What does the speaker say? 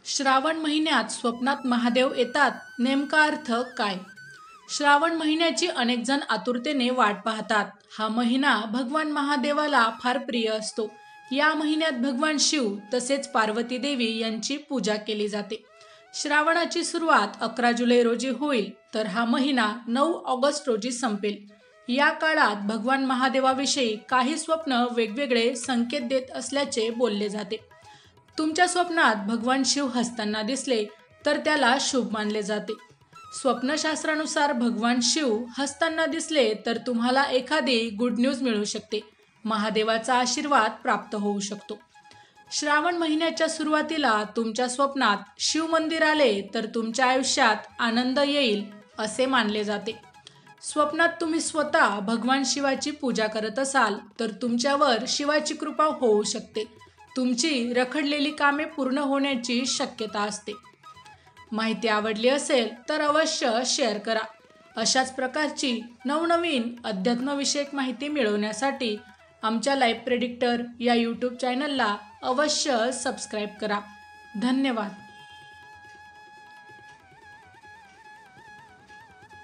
श्रावण महिन्यात स्वप्नात महादेव येतात, नेमका अर्थ काय? श्रावण महिन्याची अनेक जण आतुरतेने वाट पाहतात. हा महिना भगवान महादेवाला फार प्रिय असतो. या महिन्यात भगवान शिव तसेच पार्वती देवी यांची पूजा केली जाते. श्रावणाची सुरुवात 11 जुलै रोजी होईल, तर हा महिना 9 ऑगस्ट रोजी संपेल. या काळात भगवान महादेवाविषयी काही स्वप्न वेगवेगळे संकेत देत असल्याचे बोलले जाते. तुमच्या स्वप्नात भगवान शिव हसताना दिसले तर त्याला शुभ मानले जाते. स्वप्नशास्त्रानुसार भगवान शिव हसताना दिसले तर तुम्हाला एखादी गुड न्यूज मिळू शकते. महादेवाचा आशीर्वाद प्राप्त होऊ शकतो. श्रावण महिन्याच्या सुरुवातीला तुमच्या स्वप्नात शिव मंदिर आले तर तुमच्या आयुष्यात आनंद येईल असे मानले जाते. स्वप्नात तुम्ही स्वतः भगवान शिवाची पूजा करत असाल तर तुमच्यावर शिवाची कृपा होऊ शकते. तुमची रखडलेली कामे पूर्ण होण्याची शक्यता असते. माहिती आवडली असेल तर अवश्य शेअर करा. अशाच प्रकारची नवनवीन अध्यात्मविषयक माहिती मिळवण्यासाठी आमच्या लाईव्ह प्रेडिक्टर या यूट्यूब चॅनलला अवश्य सबस्क्राईब करा. धन्यवाद.